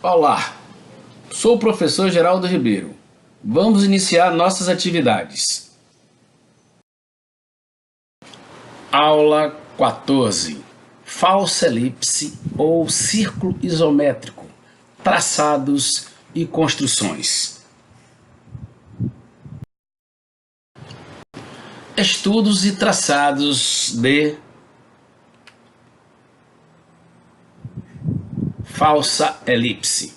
Olá, sou o professor Geraldo Ribeiro. Vamos iniciar nossas atividades. Aula 14. Falsa elipse ou círculo isométrico, traçados e construções. Estudos e traçados de falsa elipse.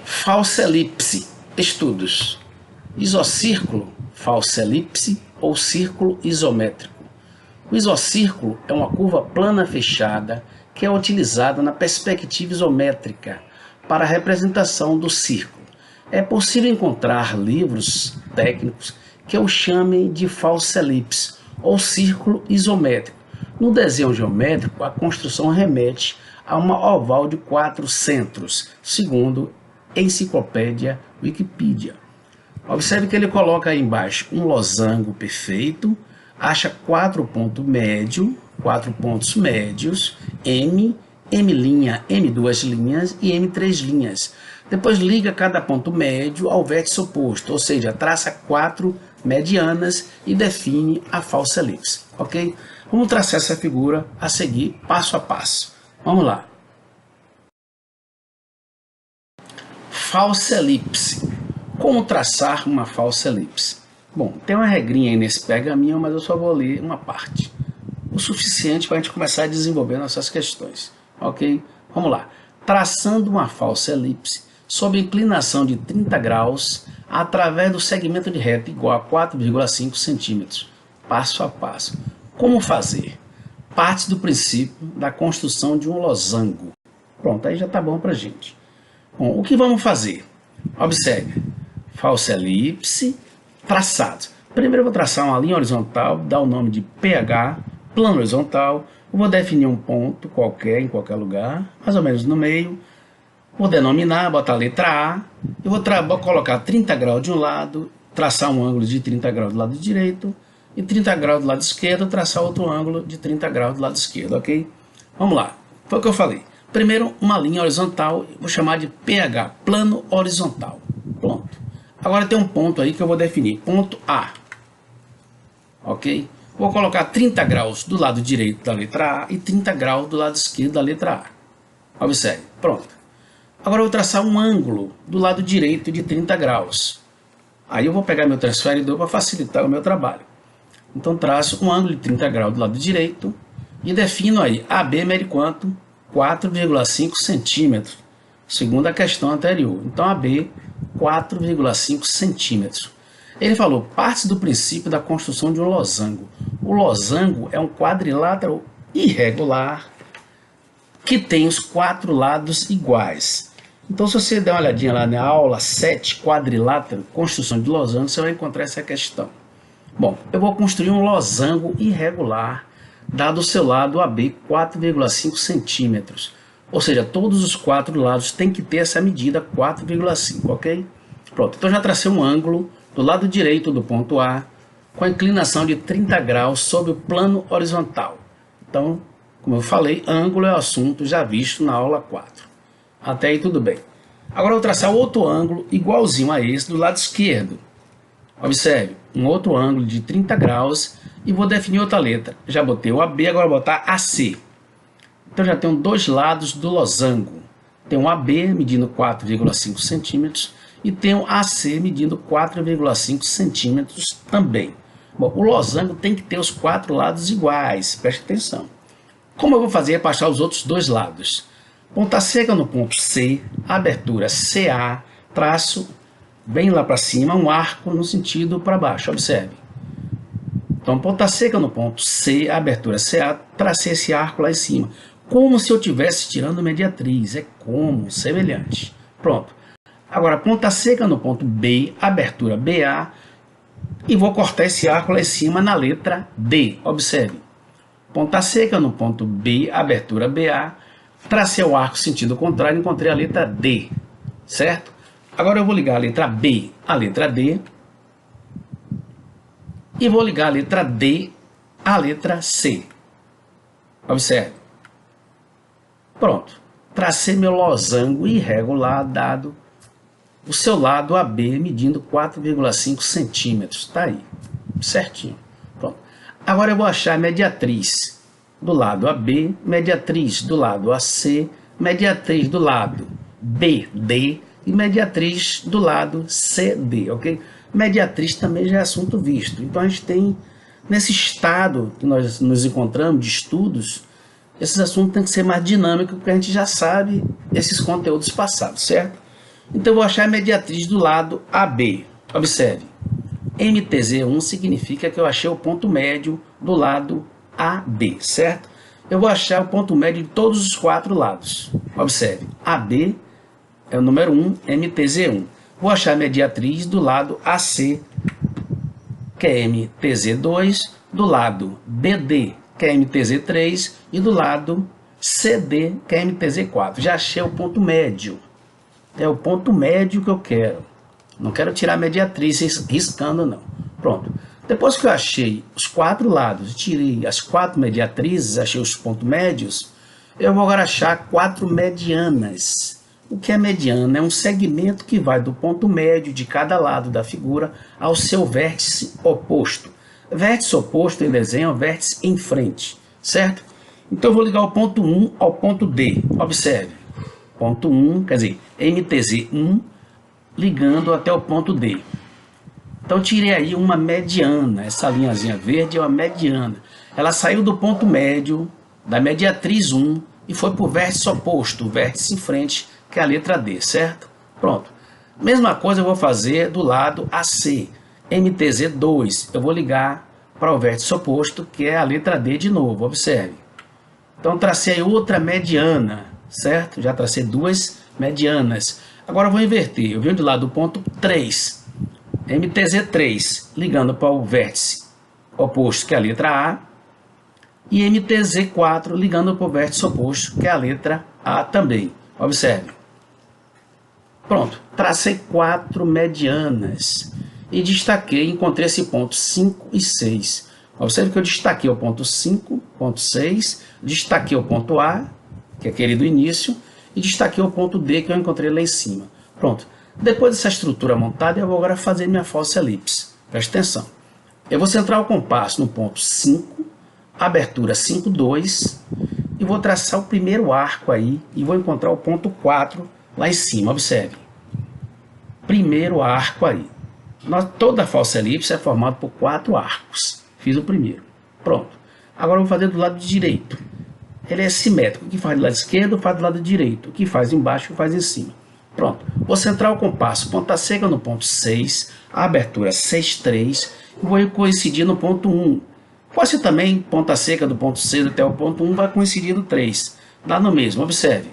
Falsa elipse. Estudos. Isocírculo, falsa elipse ou círculo isométrico. O isocírculo é uma curva plana fechada que é utilizada na perspectiva isométrica para a representação do círculo. É possível encontrar livros técnicos que o chamem de falsa elipse ou círculo isométrico. No desenho geométrico, a construção remete a uma oval de 4 centros, segundo Enciclopédia Wikipedia. Observe que ele coloca aí embaixo um losango perfeito, acha 4 pontos médios, M, M', M2 linhas e M3 linhas. Depois liga cada ponto médio ao vértice oposto, ou seja, traça 4 medianas e define a falsa elipse, ok? Vamos traçar essa figura a seguir, passo a passo. Vamos lá. Falsa elipse. Como traçar uma falsa elipse? Bom, tem uma regrinha aí nesse pergaminho, mas eu só vou ler uma parte. O suficiente para a gente começar a desenvolver nossas questões, ok? Vamos lá. Traçando uma falsa elipse sob inclinação de 30 graus através do segmento de reta igual a 4,5 centímetros. Passo a passo. Como fazer? Parte do princípio da construção de um losango. Pronto, aí já está bom para a gente. Bom, o que vamos fazer? Observe. Falsa elipse, traçado. Primeiro eu vou traçar uma linha horizontal, dar o nome de PH, plano horizontal. Eu vou definir um ponto qualquer, em qualquer lugar, mais ou menos no meio. Vou denominar, botar a letra A. Eu vou colocar 30 graus de um lado, traçar um ângulo de 30 graus do lado direito, e 30 graus do lado esquerdo, traçar outro ângulo de 30 graus do lado esquerdo, ok? Vamos lá, foi o que eu falei. Primeiro, uma linha horizontal, vou chamar de PH, plano horizontal. Pronto. Agora tem um ponto aí que eu vou definir, ponto A. Ok? Vou colocar 30 graus do lado direito da letra A e 30 graus do lado esquerdo da letra A. Observe, pronto. Agora eu vou traçar um ângulo do lado direito de 30 graus. Aí eu vou pegar meu transferidor para facilitar o meu trabalho. Então traço um ângulo de 30 graus do lado direito e defino aí, AB mede quanto? 4,5 centímetros, segundo a questão anterior. Então AB, 4,5 centímetros. Ele falou, parte do princípio da construção de um losango. O losango é um quadrilátero irregular que tem os 4 lados iguais. Então, se você der uma olhadinha lá na aula 7, quadrilátero, construção de losango, você vai encontrar essa questão. Bom, eu vou construir um losango irregular, dado o seu lado AB 4,5 centímetros. Ou seja, todos os 4 lados têm que ter essa medida 4,5, ok? Pronto, então já tracei um ângulo do lado direito do ponto A, com a inclinação de 30 graus sobre o plano horizontal. Então, como eu falei, ângulo é o assunto já visto na aula 4. Até aí tudo bem. Agora eu vou traçar outro ângulo igualzinho a esse do lado esquerdo. Observe, um outro ângulo de 30 graus e vou definir outra letra. Já botei o AB, agora vou botar AC. Então já tenho 2 lados do losango. Tem um AB medindo 4,5 centímetros e tem um AC medindo 4,5 centímetros também. Bom, o losango tem que ter os 4 lados iguais, preste atenção. Como eu vou fazer para achar os outros 2 lados? Ponta seca no ponto C, abertura CA, traço bem lá para cima, um arco no sentido para baixo, observe. Então, ponta seca no ponto C, abertura CA, tracei esse arco lá em cima, como se eu estivesse tirando mediatriz, é como, semelhante. Pronto. Agora, ponta seca no ponto B, abertura BA, e vou cortar esse arco lá em cima na letra D, observe. Ponta seca no ponto B, abertura BA, tracei o arco sentido contrário, encontrei a letra D, certo? Agora eu vou ligar a letra B à letra D e vou ligar a letra D à letra C. Observe, Pronto. Tracei meu losango irregular dado o seu lado AB medindo 4,5 centímetros. Está aí, certinho. Pronto. Agora eu vou achar a mediatriz do lado AB, mediatriz do lado AC, mediatriz do lado BD e mediatriz do lado CD, ok? Mediatriz também já é assunto visto. Então a gente tem, nesse estado que nós nos encontramos de estudos, esses assuntos têm que ser mais dinâmicos, porque a gente já sabe esses conteúdos passados, certo? Então eu vou achar a mediatriz do lado AB. Observe, MTZ1 significa que eu achei o ponto médio do lado AB, certo? Eu vou achar o ponto médio de todos os quatro lados. Observe, AB é o número 1, MTZ1. Vou achar a mediatriz do lado AC, que é MTZ2, do lado BD, que é MTZ3, e do lado CD, que é MTZ4. Já achei o ponto médio. É o ponto médio que eu quero. Não quero tirar a mediatriz riscando, não. Pronto. Depois que eu achei os quatro lados, tirei as quatro mediatrizes, achei os pontos médios, eu vou agora achar quatro medianas. O que é mediana? É um segmento que vai do ponto médio de cada lado da figura ao seu vértice oposto. Vértice oposto em desenho é o vértice em frente, certo? Então eu vou ligar o ponto 1 ao ponto D. Observe. Ponto 1, quer dizer, MTZ1 ligando até o ponto D. Então tirei aí uma mediana, essa linhazinha verde é uma mediana. Ela saiu do ponto médio da mediatriz 1 e foi para o vértice oposto, o vértice em frente, que é a letra D, certo? Pronto. Mesma coisa eu vou fazer do lado AC, MTZ2, eu vou ligar para o vértice oposto, que é a letra D de novo, observe. Então tracei aí outra mediana, certo? Já tracei duas medianas. Agora eu vou inverter. Eu venho do lado do ponto 3, MTZ3, ligando para o vértice oposto, que é a letra A, e MTZ4, ligando para o vértice oposto, que é a letra A também. Observe. Pronto. Tracei quatro medianas e destaquei, encontrei esse ponto 5 e 6. Observe que eu destaquei o ponto 5, ponto 6, destaquei o ponto A, que é aquele do início, e destaquei o ponto D, que eu encontrei lá em cima. Pronto. Depois dessa estrutura montada, eu vou agora fazer minha falsa elipse. Preste atenção. Eu vou centrar o compasso no ponto 5, abertura 5, 2, e vou traçar o primeiro arco aí, e vou encontrar o ponto 4 lá em cima. Observe. Primeiro arco aí. Toda a falsa elipse é formada por 4 arcos. Fiz o primeiro. Pronto. Agora eu vou fazer do lado direito. Ele é simétrico. O que faz do lado esquerdo, faz do lado direito. O que faz embaixo, faz em cima. Pronto. Vou centrar o compasso ponta seca no ponto 6, a abertura 6, 3, e vou coincidir no ponto 1. Pode ser também ponta seca do ponto 6 até o ponto 1, vai coincidir no 3. Dá no mesmo, observe.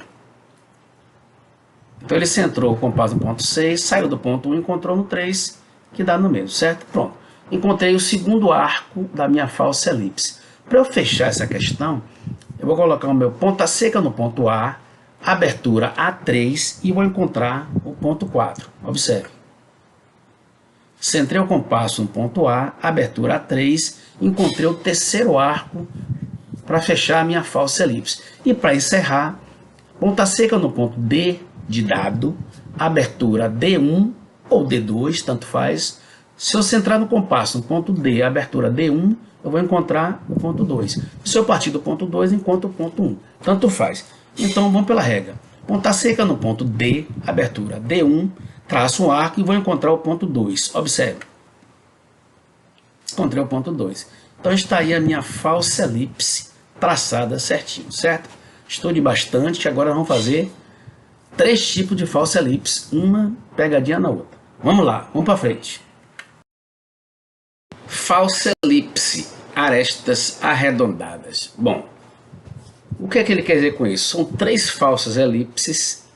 Então ele centrou o compasso no ponto 6, saiu do ponto 1 e encontrou no 3, que dá no mesmo, certo? Pronto. Encontrei o segundo arco da minha falsa elipse. Para eu fechar essa questão, eu vou colocar o meu ponta seca no ponto A, abertura A3, e vou encontrar o ponto 4. Observe. Centrei o compasso no ponto A, abertura A3, encontrei o terceiro arco para fechar a minha falsa elipse. E para encerrar, ponta seca no ponto D de dado, abertura D1 ou D2, tanto faz. Se eu centrar no compasso no ponto D, abertura D1, eu vou encontrar o ponto 2. Se eu partir do ponto 2, encontro o ponto 1. Tanto faz. Então vamos pela regra. Ponta seca no ponto D, abertura D1, traço um arco e vou encontrar o ponto 2. Observe. Encontrei o ponto 2. Então está aí a minha falsa elipse traçada certinho, certo? Estude bastante, agora vamos fazer 3 tipos de falsa elipse, uma pegadinha na outra. Vamos lá, vamos para frente. Falsa elipse, arestas arredondadas. Bom, o que é que ele quer dizer com isso? São 3 falsas elipses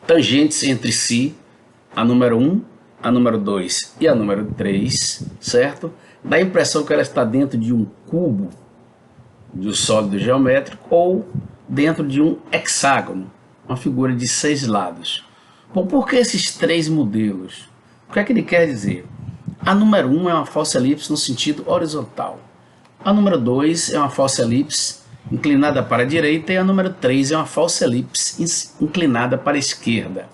tangentes entre si, a número 1, a número 2 e a número 3, certo? Dá a impressão que ela está dentro de um cubo de um sólido geométrico ou dentro de um hexágono, uma figura de 6 lados. Bom, por que esses 3 modelos? O que é que ele quer dizer? A número 1 é uma falsa elipse no sentido horizontal. A número 2 é uma falsa elipse inclinada para a direita, e a número 3 é uma falsa elipse inclinada para a esquerda.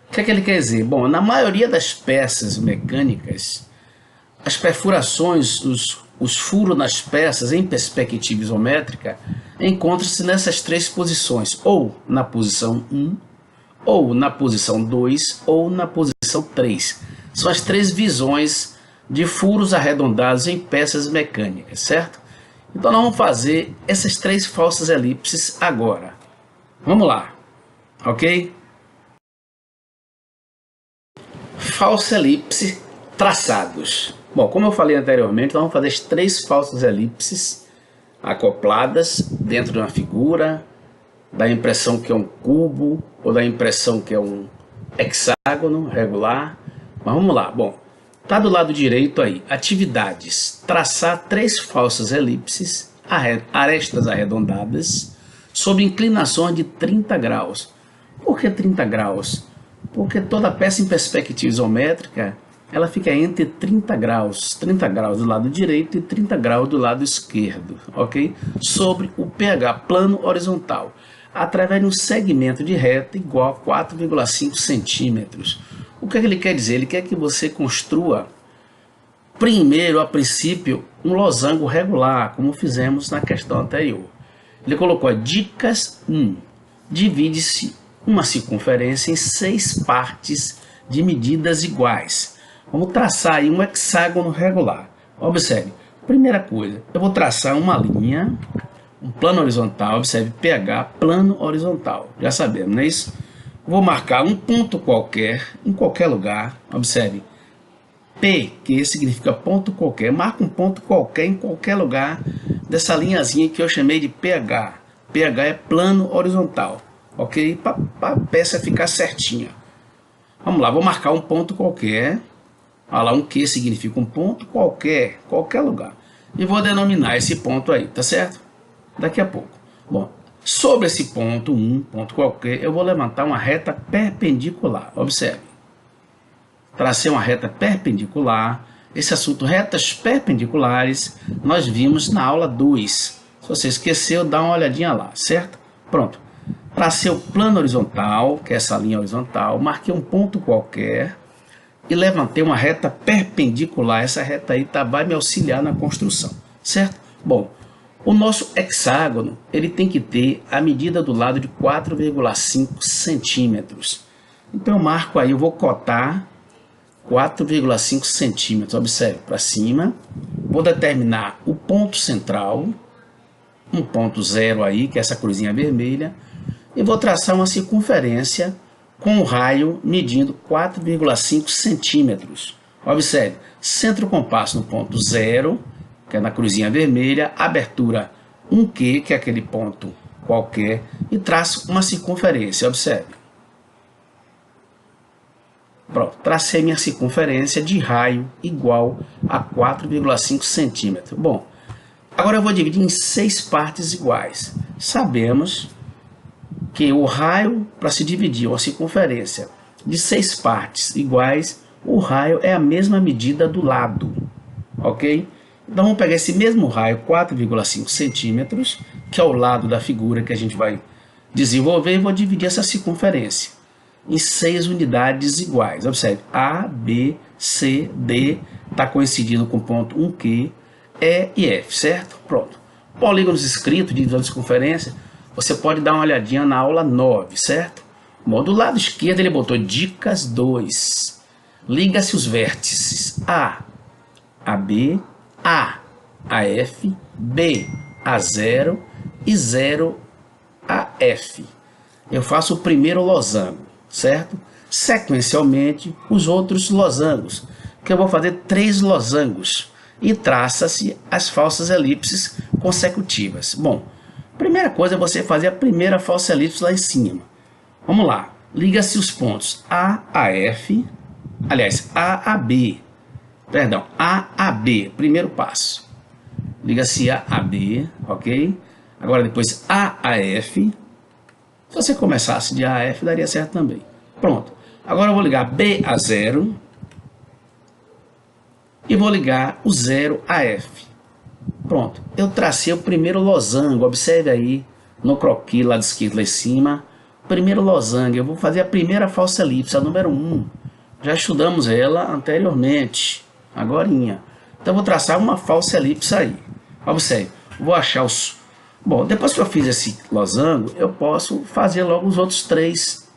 O que é que ele quer dizer? Bom, na maioria das peças mecânicas, as perfurações, os furos nas peças em perspectiva isométrica encontram-se nessas três posições, ou na posição 1, ou na posição 2, ou na posição 3. São as três visões de furos arredondados em peças mecânicas, certo? Então nós vamos fazer essas três falsas elipses agora. Vamos lá, ok? Falsa elipse, traçados. Bom, como eu falei anteriormente, nós vamos fazer as três falsas elipses acopladas dentro de uma figura, dá a impressão que é um cubo, ou dá a impressão que é um hexágono regular. Mas vamos lá, bom, tá do lado direito aí, atividades, traçar três falsas elipses, arestas arredondadas, sob inclinações de 30 graus. Por que 30 graus? Porque toda peça em perspectiva isométrica, ela fica entre 30 graus do lado direito e 30 graus do lado esquerdo, ok? Sobre o pH, plano horizontal, através de um segmento de reta igual a 4,5 centímetros. O que ele quer dizer? Ele quer que você construa, primeiro, a princípio, um losango regular, como fizemos na questão anterior. Ele colocou dicas 1. Divide-se uma circunferência em 6 partes de medidas iguais. Vamos traçar aí um hexágono regular. Observe, primeira coisa, eu vou traçar uma linha, um plano horizontal, observe, pH, plano horizontal. Já sabemos, não é isso? Vou marcar um ponto qualquer, em qualquer lugar, observe, P, que significa ponto qualquer, marca um ponto qualquer em qualquer lugar dessa linhazinha que eu chamei de pH. pH é plano horizontal, ok? Para a peça ficar certinha. Vamos lá, vou marcar um ponto qualquer. Olha lá, um Q significa um ponto qualquer lugar. E vou denominar esse ponto aí, tá certo? Daqui a pouco. Bom, sobre esse ponto, um ponto qualquer, eu vou levantar uma reta perpendicular. Observe. Tracei uma reta perpendicular. Esse assunto, retas perpendiculares, nós vimos na aula 2. Se você esqueceu, dá uma olhadinha lá, certo? Pronto. Tracei o plano horizontal, que é essa linha horizontal, marquei um ponto qualquer e levantei uma reta perpendicular. Essa reta aí vai me auxiliar na construção, certo? Bom, o nosso hexágono, ele tem que ter a medida do lado de 4,5 centímetros. Então eu marco aí, eu vou cotar 4,5 centímetros, observe, para cima. Vou determinar o ponto central, um ponto zero aí, que é essa cruzinha vermelha, e vou traçar uma circunferência com um raio medindo 4,5 centímetros. Observe, centro compasso no ponto zero, que é na cruzinha vermelha, abertura 1Q, que é aquele ponto qualquer, e traço uma circunferência, observe. Pronto, tracei minha circunferência de raio igual a 4,5 centímetros. Bom, agora eu vou dividir em 6 partes iguais. Sabemos que o raio, para se dividir uma circunferência de 6 partes iguais, o raio é a mesma medida do lado, ok? Então vamos pegar esse mesmo raio, 4,5 centímetros, que é o lado da figura que a gente vai desenvolver, e vou dividir essa circunferência em 6 unidades iguais. Observe, A, B, C, D, está coincidindo com o ponto 1Q, E e F, certo? Pronto. Polígonos escritos, divisão de circunferência, você pode dar uma olhadinha na aula 9, certo? Bom, do lado esquerdo ele botou dicas 2. Liga-se os vértices A a B, A a F, B a 0 e 0 a F. Eu faço o primeiro losango, certo? Sequencialmente, os outros losangos, que eu vou fazer 3 losangos, e traça-se as falsas elipses consecutivas. Bom, primeira coisa é você fazer a primeira falsa elipse lá em cima. Vamos lá, liga-se os pontos A a F, aliás, A a B, perdão, A a B, primeiro passo. Liga-se A a B, ok? Agora depois A a F. Se você começasse de A a F, daria certo também. Pronto. Agora eu vou ligar B a 0 e vou ligar o 0 a F. Pronto, eu tracei o primeiro losango, observe aí no croquis lá de esquerda lá em cima, primeiro losango, eu vou fazer a primeira falsa elipse, a número 1, já estudamos ela anteriormente, agorinha, então eu vou traçar uma falsa elipse aí, observe, vou achar os... Bom, depois que eu fiz esse losango, eu posso fazer logo os outros 3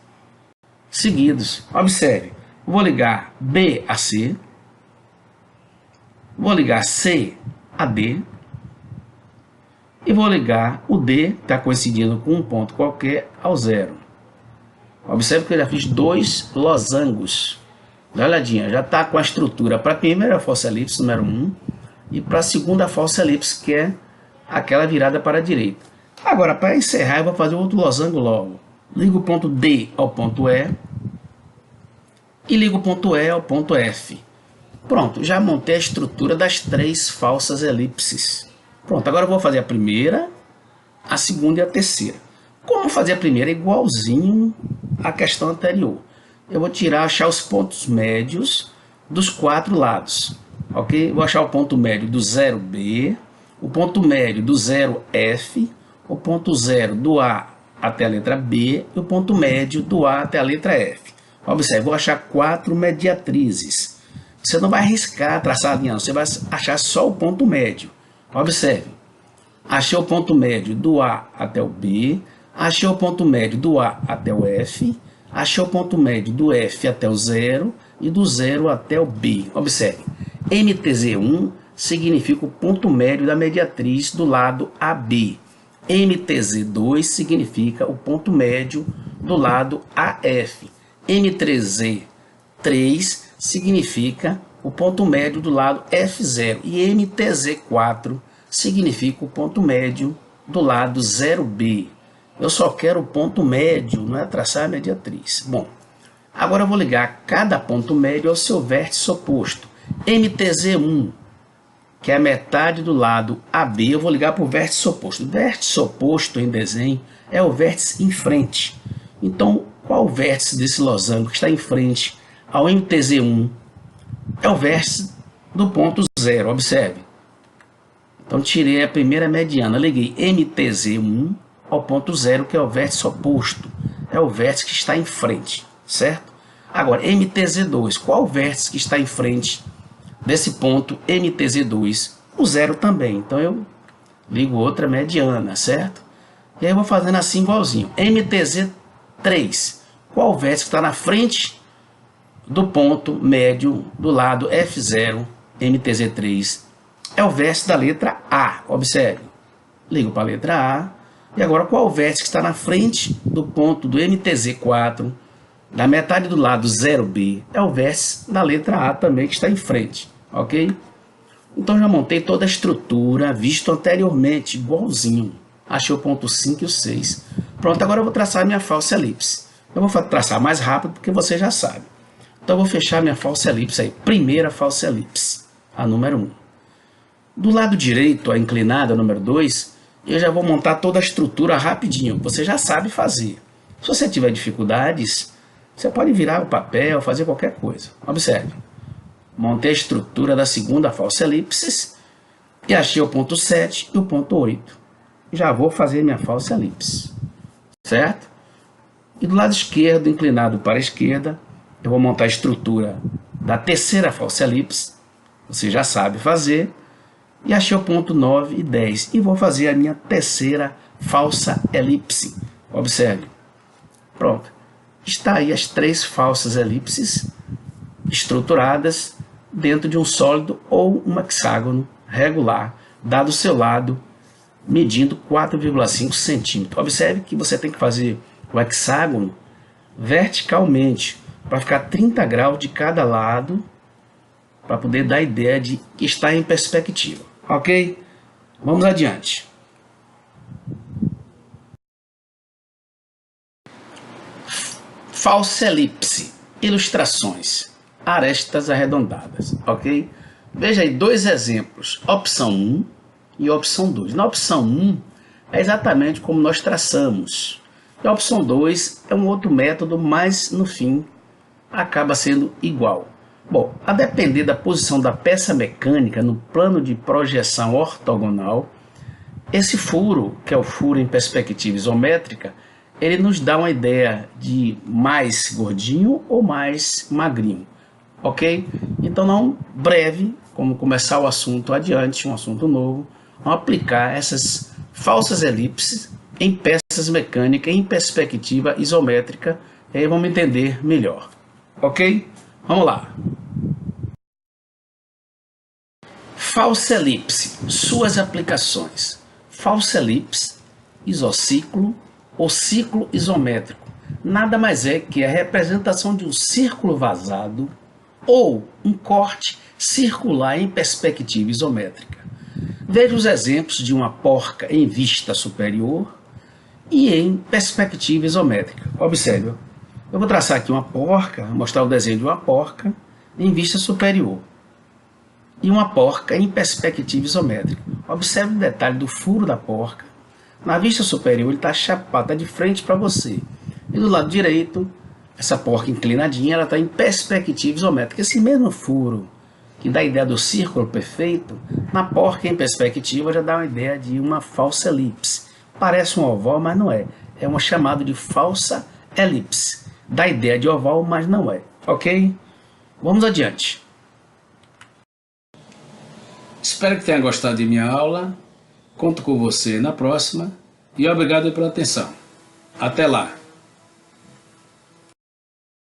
seguidos, observe, vou ligar B a C, vou ligar C a D, e vou ligar o D, que está coincidindo com um ponto qualquer, ao 0. Observe que eu já fiz 2 losangos. Dá uma olhadinha, já está com a estrutura para a primeira falsa elipse, número 1, e para a segunda falsa elipse, que é aquela virada para a direita. Agora, para encerrar, eu vou fazer outro losango logo. Ligo o ponto D ao ponto E, e ligo o ponto E ao ponto F. Pronto, já montei a estrutura das 3 falsas elipses. Pronto, agora eu vou fazer a primeira, a segunda e a terceira. Como fazer a primeira? Igualzinho à questão anterior. Eu vou achar os pontos médios dos 4 lados. Ok? Vou achar o ponto médio do 0B, o ponto médio do 0F, o ponto 0 do A até a letra B e o ponto médio do A até a letra F. Observe, vou achar 4 mediatrizes. Você não vai arriscar traçar a linha, você vai achar só o ponto médio. Observe, achei o ponto médio do A até o B, achei o ponto médio do A até o F, achei o ponto médio do F até o 0 e do 0 até o B. Observe, MTZ1 significa o ponto médio da mediatriz do lado AB. MTZ2 significa o ponto médio do lado AF. MTZ3 significa o ponto médio do lado F0 e MTZ4 significa o ponto médio do lado 0B. Eu só quero o ponto médio, não é traçar a mediatriz. Bom, agora eu vou ligar cada ponto médio ao seu vértice oposto. MTZ1, que é a metade do lado AB, eu vou ligar para o vértice oposto. O vértice oposto em desenho é o vértice em frente. Então, qual o vértice desse losango que está em frente ao MTZ1? É o vértice do ponto 0, observe. Então, tirei a primeira mediana, liguei MTZ1 ao ponto 0, que é o vértice oposto. É o vértice que está em frente, certo? Agora, MTZ2, qual o vértice que está em frente desse ponto MTZ2? O 0 também. Então, eu ligo outra mediana, certo? E aí eu vou fazendo assim igualzinho. MTZ3, qual o vértice que está na frente do ponto médio do lado F0, MTZ3? É o vértice da letra A, observe. Ligo para a letra A. E agora, qual o vértice que está na frente do ponto do MTZ4, da metade do lado 0B? É o vértice da letra A também, que está em frente, ok? Então, já montei toda a estrutura, visto anteriormente, igualzinho. Achei o ponto 5 e o 6. Pronto, agora eu vou traçar a minha falsa elipse. Eu vou traçar mais rápido, porque você já sabe. Então, eu vou fechar minha falsa elipse aí. Primeira falsa elipse, a número 1. Do lado direito, a inclinada, a número 2, eu já vou montar toda a estrutura rapidinho. Você já sabe fazer. Se você tiver dificuldades, você pode virar o papel, fazer qualquer coisa. Observe. Montei a estrutura da segunda falsa elipse e achei o ponto 7 e o ponto 8. Já vou fazer minha falsa elipse. Certo? E do lado esquerdo, inclinado para a esquerda, eu vou montar a estrutura da terceira falsa elipse. Você já sabe fazer. E achei o ponto 9 e 10. E vou fazer a minha terceira falsa elipse. Observe. Pronto. Está aí as 3 falsas elipses estruturadas dentro de um sólido ou um hexágono regular, dado o seu lado, medindo 4,5 centímetros. Observe que você tem que fazer o hexágono verticalmente, para ficar 30 graus de cada lado, para poder dar a ideia de que está em perspectiva. Ok? Vamos adiante. Falsa elipse. Ilustrações. Arestas arredondadas. Ok? Veja aí 2 exemplos. Opção 1 e opção 2. Na opção 1 é exatamente como nós traçamos. E a opção 2 é um outro método, mas no fim acaba sendo igual. Bom, a depender da posição da peça mecânica no plano de projeção ortogonal, esse furo, que é o furo em perspectiva isométrica, ele nos dá uma ideia de mais gordinho ou mais magrinho, ok? Então, não breve, como começar o assunto adiante, um assunto novo, vamos aplicar essas falsas elipses em peças mecânicas em perspectiva isométrica, e aí vamos entender melhor, ok? Vamos lá. Falsa elipse, suas aplicações. Falsa elipse, isociclo ou ciclo isométrico. Nada mais é que a representação de um círculo vazado ou um corte circular em perspectiva isométrica. Veja os exemplos de uma porca em vista superior e em perspectiva isométrica. Observe, eu vou traçar aqui uma porca, mostrar o desenho de uma porca em vista superior e uma porca em perspectiva isométrica. Observe o detalhe do furo da porca. Na vista superior ele está chapado, está de frente para você. E do lado direito, essa porca inclinadinha, ela está em perspectiva isométrica. Esse mesmo furo, que dá a ideia do círculo perfeito, na porca em perspectiva já dá uma ideia de uma falsa elipse. Parece um oval, mas não é. É uma chamada de falsa elipse. Dá a ideia de oval, mas não é. Ok? Vamos adiante. Espero que tenha gostado de minha aula. Conto com você na próxima. E obrigado pela atenção. Até lá!